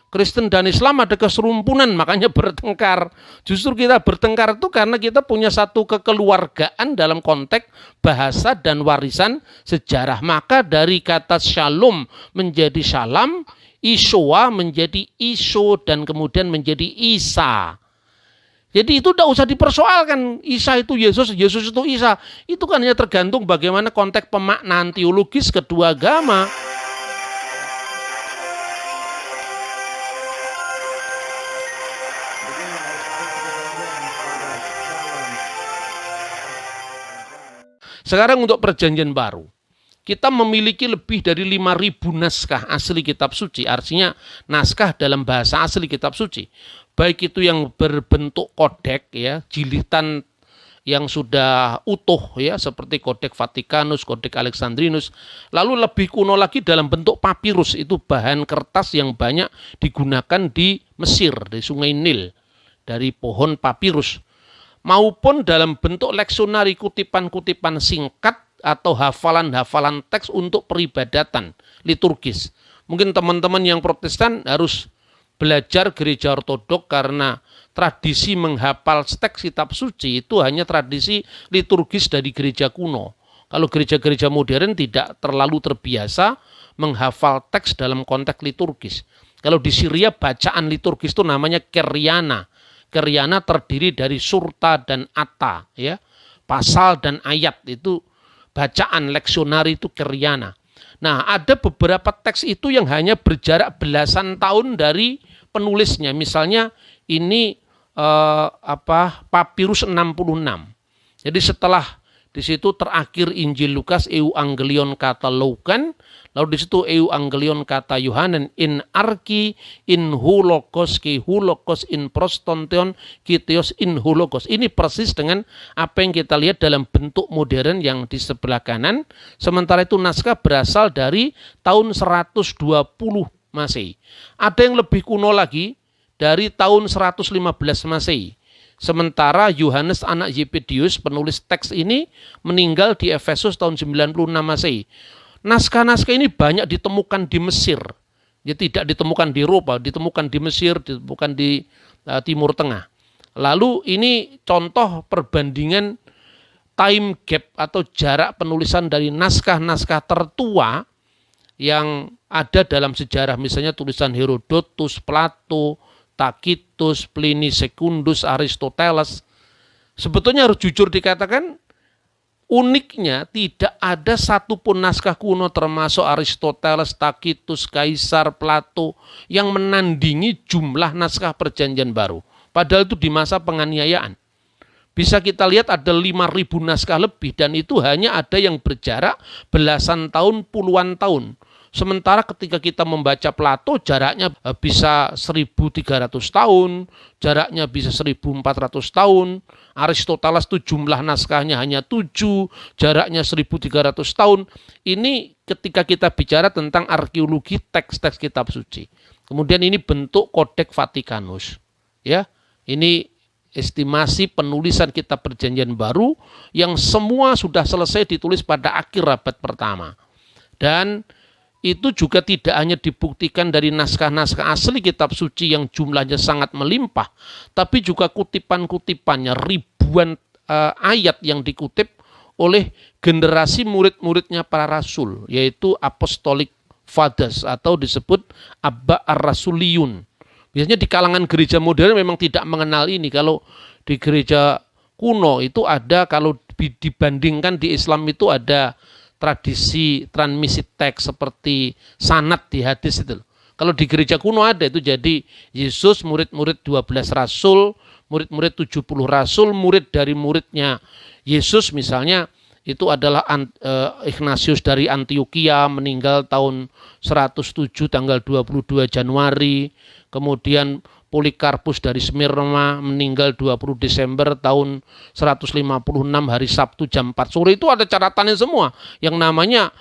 Kristen dan Islam ada keserumpunan, makanya bertengkar. Justru kita bertengkar itu karena kita punya satu kekeluargaan dalam konteks bahasa dan warisan sejarah. Maka dari kata shalom menjadi shalom, Ishoa menjadi Iso, dan kemudian menjadi Isa. Jadi itu tidak usah dipersoalkan. Isa itu Yesus, Yesus itu Isa. Itu kan hanya tergantung bagaimana konteks pemaknaan teologis kedua agama. Sekarang untuk perjanjian baru. Kita memiliki lebih dari 5.000 naskah asli kitab suci. Artinya naskah dalam bahasa asli kitab suci. Baik itu yang berbentuk kodek, ya, jilitan yang sudah utuh, ya, seperti kodek Vatikanus, kodek Alexandrinus. Lalu lebih kuno lagi dalam bentuk papirus, itu bahan kertas yang banyak digunakan di Mesir, di Sungai Nil, dari pohon papirus. Maupun dalam bentuk leksionari, kutipan-kutipan singkat atau hafalan-hafalan teks untuk peribadatan liturgis. Mungkin teman-teman yang Protestan harus belajar gereja ortodok karena tradisi menghafal teks kitab suci itu hanya tradisi liturgis dari gereja kuno. Kalau gereja-gereja modern tidak terlalu terbiasa menghafal teks dalam konteks liturgis. Kalau di Syria bacaan liturgis itu namanya Keryana. Keryana terdiri dari surta dan ata, ya. Pasal dan ayat itu bacaan leksionari itu Keryana. Nah, ada beberapa teks itu yang hanya berjarak belasan tahun dari penulisnya. Misalnya ini Papirus 66. Jadi setelah di situ terakhir Injil Lukas Euangelion kata Lukan, lalu di situ Euangelion kata Yohanes in arki in holokos ki holokos in prostontion kitios in holokos. Ini persis dengan apa yang kita lihat dalam bentuk modern yang di sebelah kanan. Sementara itu naskah berasal dari tahun 120 Masehi. Ada yang lebih kuno lagi dari tahun 115 Masehi. Sementara Yohanes anak Zebedius, penulis teks ini, meninggal di Efesus tahun 96 Masehi. Naskah-naskah ini banyak ditemukan di Mesir. Ya, tidak ditemukan di Eropa, ditemukan di Mesir, ditemukan di Timur Tengah. Lalu ini contoh perbandingan time gap atau jarak penulisan dari naskah-naskah tertua yang ada dalam sejarah, misalnya tulisan Herodotus, Plato, Tacitus, Pliny Secundus, Aristoteles. Sebetulnya harus jujur dikatakan, uniknya tidak ada satupun naskah kuno termasuk Aristoteles, Tacitus, Kaisar, Plato yang menandingi jumlah naskah perjanjian baru. Padahal itu di masa penganiayaan. Bisa kita lihat ada 5.000 naskah lebih dan itu hanya ada yang berjarak belasan tahun, puluhan tahun. Sementara ketika kita membaca Plato jaraknya bisa 1.300 tahun, jaraknya bisa 1.400 tahun. Aristoteles itu jumlah naskahnya hanya 7, jaraknya 1.300 tahun. Ini ketika kita bicara tentang arkeologi teks-teks kitab suci. Kemudian ini bentuk kodek Vatikanus. Ya, ini estimasi penulisan kitab perjanjian baru yang semua sudah selesai ditulis pada akhir abad pertama. Dan itu juga tidak hanya dibuktikan dari naskah-naskah asli kitab suci yang jumlahnya sangat melimpah, tapi juga kutipan-kutipannya, ribuan ayat yang dikutip oleh generasi murid-muridnya para rasul, yaitu apostolic fathers atau disebut Abba ar-Rasuliyun. Biasanya di kalangan gereja modern memang tidak mengenal ini. Kalau di gereja kuno itu ada, kalau dibandingkan di Islam itu ada tradisi transmisi teks seperti sanad di hadis itu. Kalau di gereja kuno ada itu, jadi Yesus, murid-murid 12 rasul, murid-murid 70 rasul, murid dari muridnya Yesus misalnya itu adalah Ignatius dari Antioquia, meninggal tahun 107 tanggal 22 Januari. Kemudian Polikarpus dari Smyrna meninggal 20 Desember tahun 156 hari Sabtu jam 4 sore. Itu ada catatannya semua yang namanya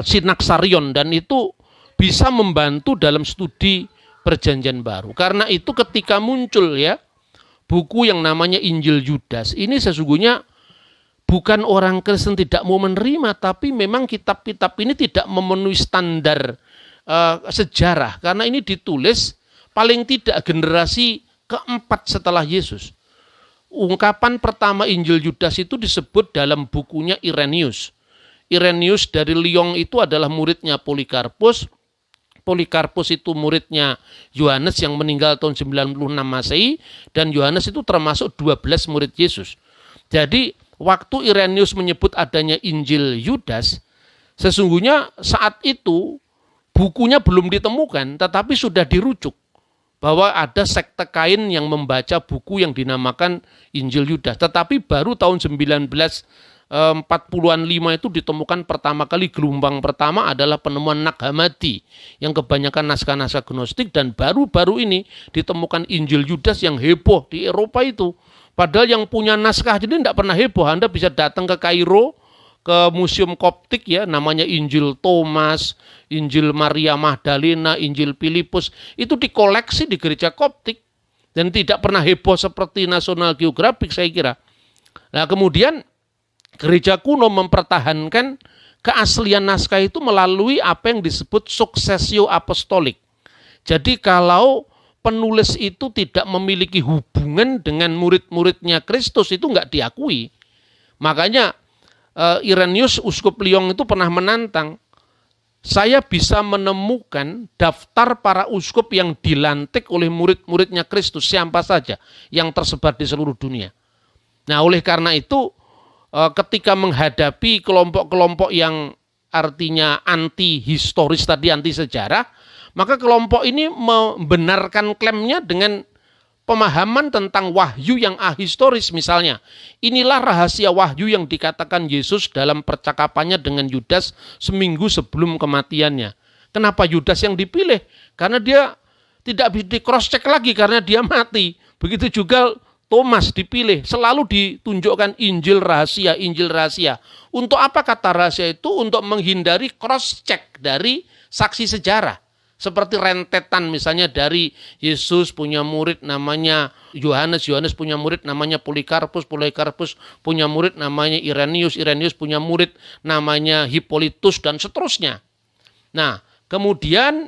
Sinaksarion, dan itu bisa membantu dalam studi perjanjian baru. Karena itu ketika muncul ya buku yang namanya Injil Yudas, ini sesungguhnya bukan orang Kristen tidak mau menerima, tapi memang kitab-kitab ini tidak memenuhi standar sejarah, karena ini ditulis paling tidak generasi keempat setelah Yesus. Ungkapan pertama Injil Yudas itu disebut dalam bukunya Irenaeus. Irenaeus dari Lyon itu adalah muridnya Polikarpus. Polikarpus itu muridnya Yohanes yang meninggal tahun 96 Masehi, dan Yohanes itu termasuk 12 murid Yesus. Jadi waktu Irenaeus menyebut adanya Injil Yudas, sesungguhnya saat itu bukunya belum ditemukan, tetapi sudah dirujuk bahwa ada sekte Kain yang membaca buku yang dinamakan Injil Yudas. Tetapi baru tahun 1940-an 5 itu ditemukan pertama kali, gelombang pertama adalah penemuan Nag Hammadi yang kebanyakan naskah-naskah gnostik, dan baru-baru ini ditemukan Injil Yudas yang heboh di Eropa itu. Padahal yang punya naskah jadi tidak pernah heboh. Anda bisa datang ke Kairo, ke Museum Koptik ya, namanya Injil Thomas, Injil Maria Magdalena, Injil Filipus, itu dikoleksi di gereja Koptik dan tidak pernah heboh seperti National Geographic saya kira. Nah, kemudian gereja kuno mempertahankan keaslian naskah itu melalui apa yang disebut successio apostolik. Jadi kalau penulis itu tidak memiliki hubungan dengan murid-muridnya Kristus, itu enggak diakui. Makanya Irenaeus, uskup Lyon itu pernah menantang, saya bisa menemukan daftar para uskup yang dilantik oleh murid-muridnya Kristus siapa saja yang tersebar di seluruh dunia. Nah, oleh karena itu ketika menghadapi kelompok-kelompok yang artinya anti historis tadi, anti sejarah, maka kelompok ini membenarkan klaimnya dengan pemahaman tentang wahyu yang ahistoris. Misalnya, inilah rahasia wahyu yang dikatakan Yesus dalam percakapannya dengan Yudas seminggu sebelum kematiannya. Kenapa Yudas yang dipilih? Karena dia tidak di cross check lagi karena dia mati. Begitu juga Thomas dipilih, selalu ditunjukkan Injil rahasia, Injil rahasia. Untuk apa kata rahasia itu? Untuk menghindari cross check dari saksi sejarah. Seperti rentetan misalnya dari Yesus punya murid namanya Yohanes, Yohanes punya murid namanya Polikarpus, Polikarpus punya murid namanya Irenaeus, Irenaeus punya murid namanya Hippolytus, dan seterusnya. Nah, kemudian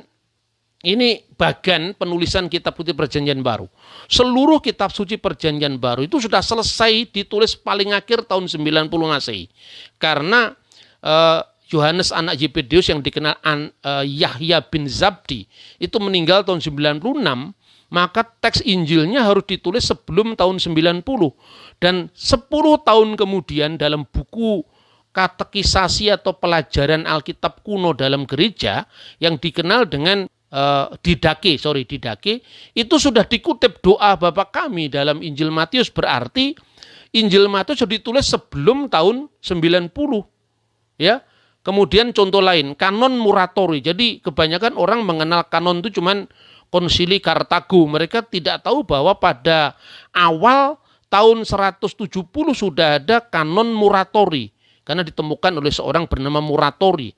ini bagian penulisan kitab putih Perjanjian Baru. Seluruh kitab suci Perjanjian Baru itu sudah selesai ditulis paling akhir tahun 90 Masehi. Karena Yohanes anak Zebedeus yang dikenal Yahya bin Zabdi itu meninggal tahun 96, maka teks Injilnya harus ditulis sebelum tahun 90. Dan 10 tahun kemudian dalam buku katekisasi atau pelajaran Alkitab kuno dalam gereja yang dikenal dengan Didake, itu sudah dikutip doa Bapa kami dalam Injil Matius. Berarti Injil Matius sudah ditulis sebelum tahun 90. Ya. Kemudian contoh lain, kanon Muratori. Jadi kebanyakan orang mengenal kanon itu cuman Konsili Kartago. Mereka tidak tahu bahwa pada awal tahun 170 sudah ada kanon Muratori. Karena ditemukan oleh seorang bernama Muratori.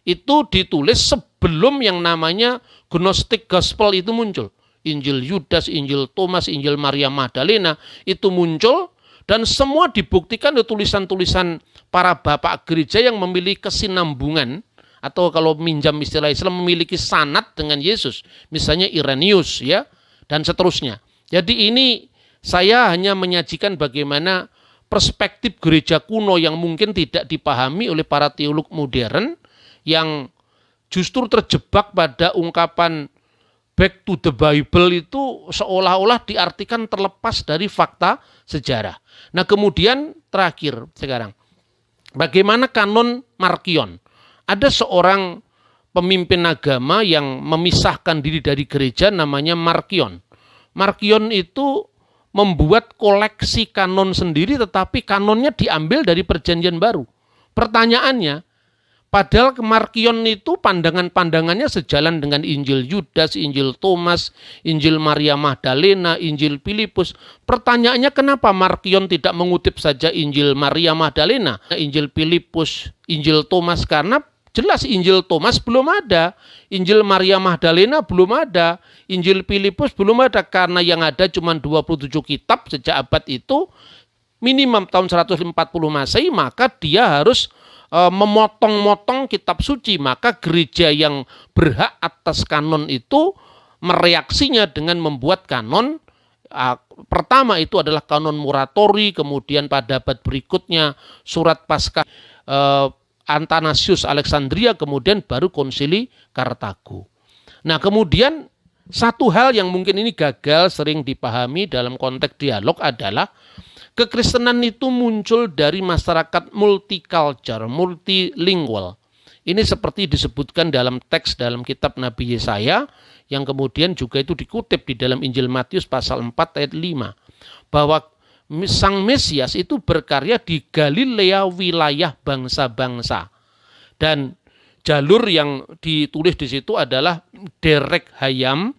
Itu ditulis sebelum yang namanya Gnostic Gospel itu muncul. Injil Yudas, Injil Thomas, Injil Maria Magdalena itu muncul. Dan semua dibuktikan oleh tulisan-tulisan para bapak gereja yang memiliki kesinambungan, atau kalau minjam istilah Islam memiliki sanad dengan Yesus. Misalnya Irenaeus ya, dan seterusnya. Jadi ini saya hanya menyajikan bagaimana perspektif gereja kuno yang mungkin tidak dipahami oleh para teolog modern yang justru terjebak pada ungkapan back to the Bible itu seolah-olah diartikan terlepas dari fakta sejarah. Nah, kemudian terakhir sekarang, bagaimana kanon Markion? Ada seorang pemimpin agama yang memisahkan diri dari gereja namanya Markion. Markion itu membuat koleksi kanon sendiri, tetapi kanonnya diambil dari Perjanjian Baru. Pertanyaannya, padahal Markion itu pandangan-pandangannya sejalan dengan Injil Yudas, Injil Thomas, Injil Maria Magdalena, Injil Filipus. Pertanyaannya, kenapa Markion tidak mengutip saja Injil Maria Magdalena, Injil Filipus, Injil Thomas? Karena jelas Injil Thomas belum ada, Injil Maria Magdalena belum ada, Injil Filipus belum ada, karena yang ada cuma 27 kitab sejak abad itu minimum tahun 140 Masehi, maka dia harus memotong-motong kitab suci, maka gereja yang berhak atas kanon itu mereaksinya dengan membuat kanon. Pertama itu adalah kanon Muratori, kemudian pada abad berikutnya surat Paskah Athanasius Alexandria, kemudian baru Konsili Kartago. Nah, kemudian satu hal yang mungkin ini gagal sering dipahami dalam konteks dialog adalah kekristenan itu muncul dari masyarakat multicultural, multilingual. Ini seperti disebutkan dalam teks dalam kitab Nabi Yesaya, yang kemudian juga itu dikutip di dalam Injil Matius pasal 4 ayat 5. Bahwa Sang Mesias itu berkarya di Galilea, wilayah bangsa-bangsa. Dan jalur yang ditulis di situ adalah Derek Hayam,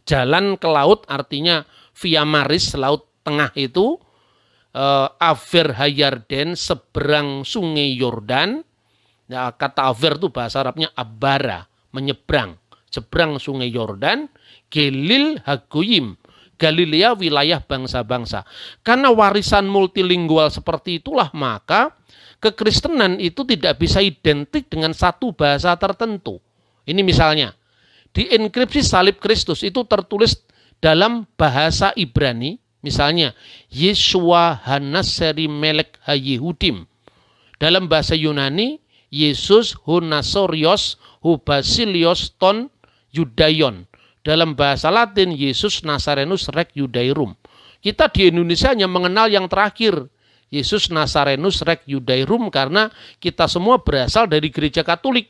jalan ke laut, artinya Via Maris, laut tengah itu, Aver Hayarden, seberang sungai Yordan. Ya, kata Aver itu bahasa Arabnya Abara, menyeberang, seberang sungai Yordan. Gelil Hagoyim, Galilea wilayah bangsa-bangsa. Karena warisan multilingual seperti itulah, maka kekristenan itu tidak bisa identik dengan satu bahasa tertentu. Ini misalnya, di inskripsi salib Kristus itu tertulis dalam bahasa Ibrani, misalnya, Yeshua Hanaseri Melek HaYehudim. Dalam bahasa Yunani, Yesus Hunasorios Hubasilios Ton Yudayon. Dalam bahasa Latin, Yesus Nazarenus Rek Yudairum. Kita di Indonesia hanya mengenal yang terakhir, Yesus Nazarenus Rek Yudairum, karena kita semua berasal dari gereja Katolik.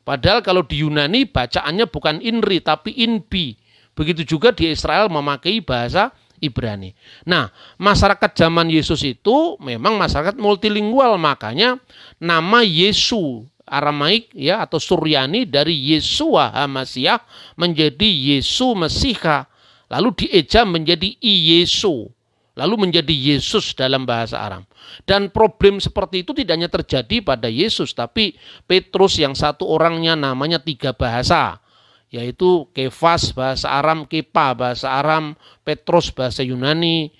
Padahal kalau di Yunani bacaannya bukan Inri tapi Inbi. Begitu juga di Israel memakai bahasa Ibrani. Nah, masyarakat zaman Yesus itu memang masyarakat multilingual, makanya nama Yesu Aramaik ya atau Suryani dari Yesua HaMasiah menjadi Yesu Mesiha, lalu dieja menjadi Iyesu, lalu menjadi Yesus dalam bahasa Aram. Dan problem seperti itu tidak hanya terjadi pada Yesus, tapi Petrus yang satu orangnya namanya 3 bahasa, yaitu Kefas bahasa Aram, Kepa bahasa Aram, Petrus bahasa Yunani,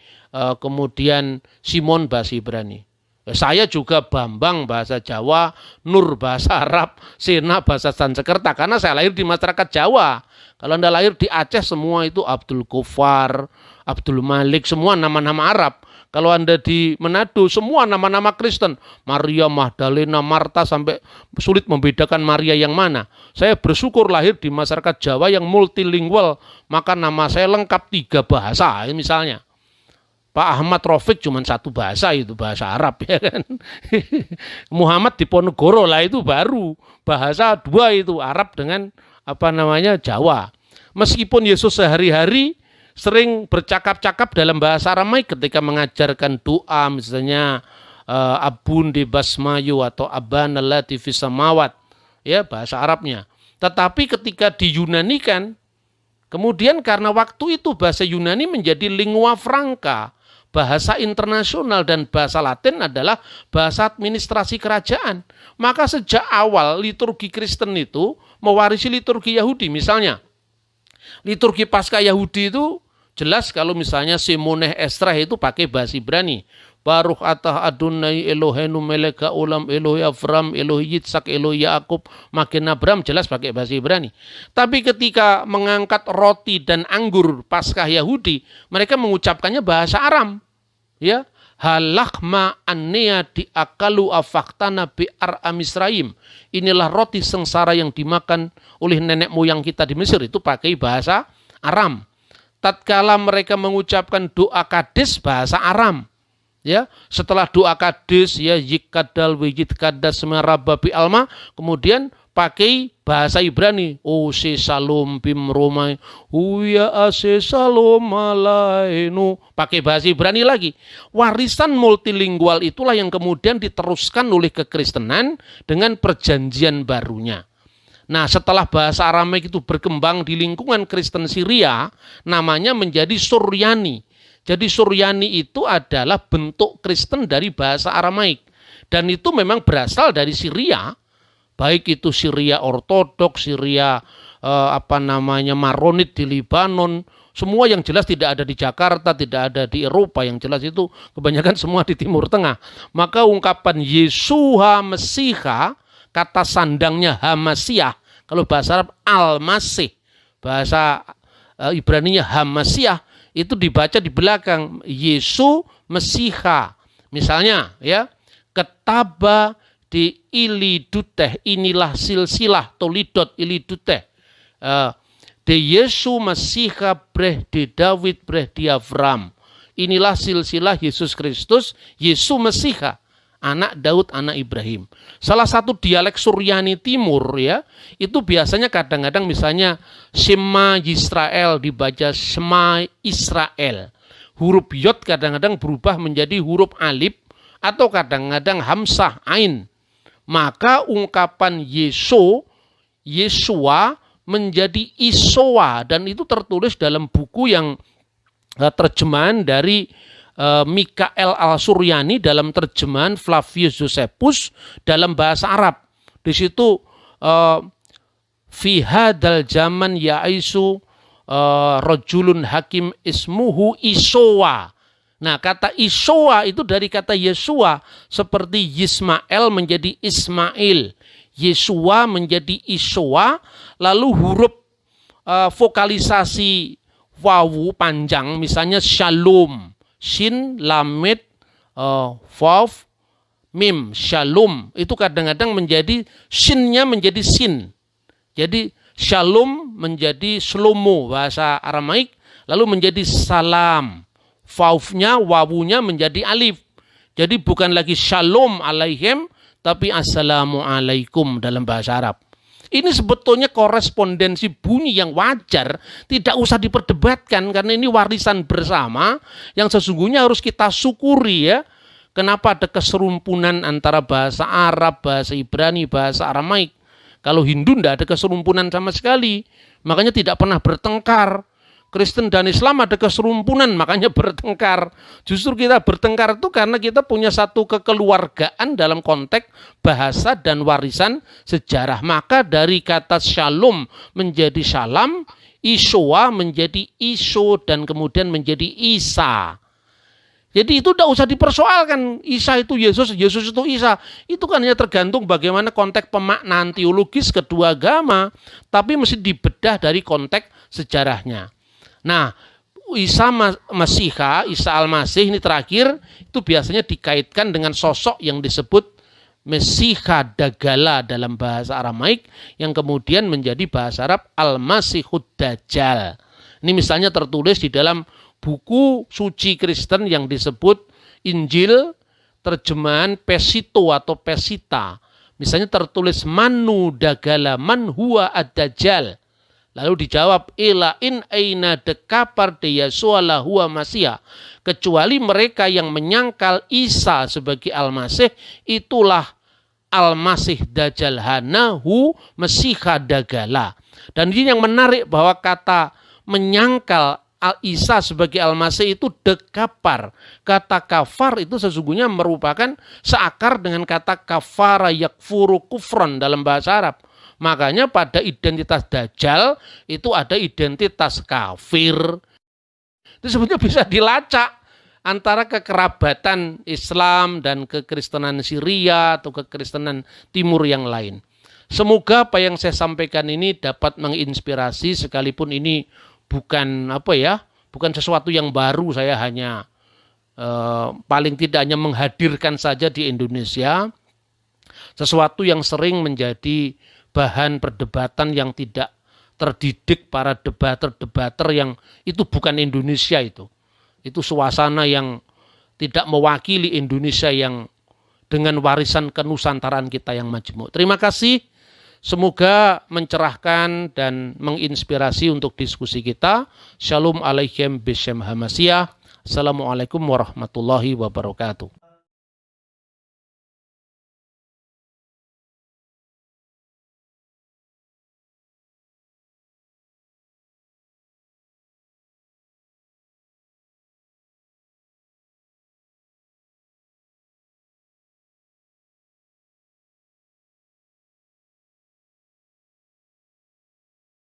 kemudian Simon bahasa Ibrani. Saya juga Bambang bahasa Jawa, Nur bahasa Arab, Sena bahasa Sanskerta, karena saya lahir di masyarakat Jawa. Kalau Anda lahir di Aceh semua itu Abdul Ghaffar, Abdul Malik, semua nama-nama Arab. Kalau Anda di Manado semua nama-nama Kristen, Maria Magdalena, Marta, sampai sulit membedakan Maria yang mana. Saya bersyukur lahir di masyarakat Jawa yang multilingual, maka nama saya lengkap 3 bahasa misalnya. Pak Ahmad Rafiq cuma 1 bahasa, itu bahasa Arab ya kan. Muhammad Diponegoro lah itu baru bahasa 2 itu Arab dengan Jawa. Meskipun Yesus sehari-hari sering bercakap-cakap dalam bahasa Aramaik ketika mengajarkan doa, misalnya Abun de Basmayu atau Abana Lati fis samawat, ya bahasa Arabnya. Tetapi ketika diyunanikan, kemudian karena waktu itu bahasa Yunani menjadi lingua franca, bahasa internasional, dan bahasa Latin adalah bahasa administrasi kerajaan. Maka sejak awal liturgi Kristen itu mewarisi liturgi Yahudi. Misalnya, liturgi Paskah Yahudi itu jelas kalau misalnya Simoneh Esrah itu pakai bahasa Ibrani. Baruch atah Adonai Eloheinu melek haolam Elohe Avram Elohe Yitzhak Elohe Yakub Magen Abraham, jelas pakai bahasa Ibrani. Tapi ketika mengangkat roti dan anggur Paskah Yahudi, mereka mengucapkannya bahasa Aram. Ya, halakma annea diakalu afaktana bi'ar amisraim. Inilah roti sengsara yang dimakan oleh nenek moyang kita di Mesir, itu pakai bahasa Aram. Tatkala mereka mengucapkan doa Kades, bahasa Aram. Ya, setelah doa Kades, ya yikadal wejid kadas merababi alma, kemudian pakai bahasa Ibrani. Ose salom bim romai, huya ase salom alainu, pakai bahasa Ibrani lagi. Warisan multilingual itulah yang kemudian diteruskan oleh kekristenan dengan perjanjian barunya. Nah, setelah bahasa Aramaik itu berkembang di lingkungan Kristen Syria, namanya menjadi Suryani. Jadi Suryani itu adalah bentuk Kristen dari bahasa Aramaik. Dan itu memang berasal dari Syria, baik itu Syria Ortodoks, Syria Maronit di Libanon, Semua yang jelas tidak ada di Jakarta, tidak ada di Eropa, yang jelas itu kebanyakan semua di Timur Tengah. Maka ungkapan Yeshua Mesiha, kata sandangnya Hamasiah, kalau bahasa Arab Al-Masih, bahasa Ibraninya Hamasiah, itu dibaca di belakang Yesu Mesiha. Misalnya ya, ketaba di iliduteh, inilah silsilah tolidot iliduteh. De Yesu Mesiha breh de David breh di Avram. Inilah silsilah Yesus Kristus, Yesu Mesiha, anak Daud, anak Ibrahim. Salah satu dialek Suryani Timur ya, itu biasanya kadang-kadang misalnya Shema Yisrael dibaca Shema Israel. Huruf Yod kadang-kadang berubah menjadi huruf alif atau kadang-kadang hamsah ain. Maka ungkapan Yeshua menjadi Isoa, dan itu tertulis dalam buku yang terjemahan dari Mikael Al-Suryani dalam terjemahan Flavius Josephus dalam bahasa Arab. Di situ fi hadzal zaman yaisu rajulun hakim ismuhu Isoa. Nah, kata Isoa itu dari kata Yesua, seperti Yismael menjadi Ismail, Yesua menjadi Isoa, lalu huruf vokalisasi wawu panjang, misalnya Shalom, Shin, Lamed, Vav, Mim, Shalom, itu kadang-kadang menjadi Shinnya menjadi Sin. Jadi Shalom menjadi Shlomo, bahasa Aramaik, lalu menjadi Salam. Vavnya, wawunya menjadi alif. Jadi bukan lagi Shalom alaihim, tapi Assalamualaikum dalam bahasa Arab. Ini sebetulnya korespondensi bunyi yang wajar, tidak usah diperdebatkan karena ini warisan bersama yang sesungguhnya harus kita syukuri ya. Kenapa ada keserumpunan antara bahasa Arab, bahasa Ibrani, bahasa Aramaik? Kalau Hindu tidak ada keserumpunan sama sekali, makanya tidak pernah bertengkar. Kristen dan Islam ada keserumpunan, makanya bertengkar. Justru kita bertengkar itu karena kita punya satu kekeluargaan dalam konteks bahasa dan warisan sejarah. Maka dari kata Shalom menjadi Salam, Isoa menjadi Iso, dan kemudian menjadi Isa. Jadi itu tidak usah dipersoalkan, Isa itu Yesus, Yesus itu Isa. Itu kan hanya tergantung bagaimana konteks pemaknaan teologis kedua agama, tapi mesti dibedah dari konteks sejarahnya. Nah, Isa Mesiha, Isa Al-Masih ini terakhir, itu biasanya dikaitkan dengan sosok yang disebut Mesiha Dagala dalam bahasa Aramaik, yang kemudian menjadi bahasa Arab Al-Masihud Dajjal. Ini misalnya tertulis di dalam buku suci Kristen yang disebut Injil terjemahan Pesito atau Pesita. Misalnya tertulis Manu Dagala man huwa ad-Dajjal. Lalu dijawab ila in aina dekapar de Yesua huwa Masiha. Kecuali mereka yang menyangkal Isa sebagai Al-Masih, itulah Al-Masih Dajjal hanahu Mesiha Dagala. Dan ini yang menarik bahwa kata menyangkal Isa sebagai Al-Masih itu dekapar. Kata kafar itu sesungguhnya merupakan seakar dengan kata kafara yakfuru kufron dalam bahasa Arab. Makanya pada identitas Dajjal itu ada identitas kafir. Itu sebetulnya bisa dilacak antara kekerabatan Islam dan kekristenan Syria atau kekristenan Timur yang lain. Semoga apa yang saya sampaikan ini dapat menginspirasi, sekalipun ini bukan bukan sesuatu yang baru. Saya hanya paling tidak hanya menghadirkan saja di Indonesia sesuatu yang sering menjadi bahan perdebatan yang tidak terdidik para debater-debater yang itu bukan Indonesia itu. Itu suasana yang tidak mewakili Indonesia yang dengan warisan kenusantaraan kita yang majemuk. Terima kasih. Semoga mencerahkan dan menginspirasi untuk diskusi kita. Shalom alaikum bishem hamasiah. Assalamualaikum warahmatullahi wabarakatuh.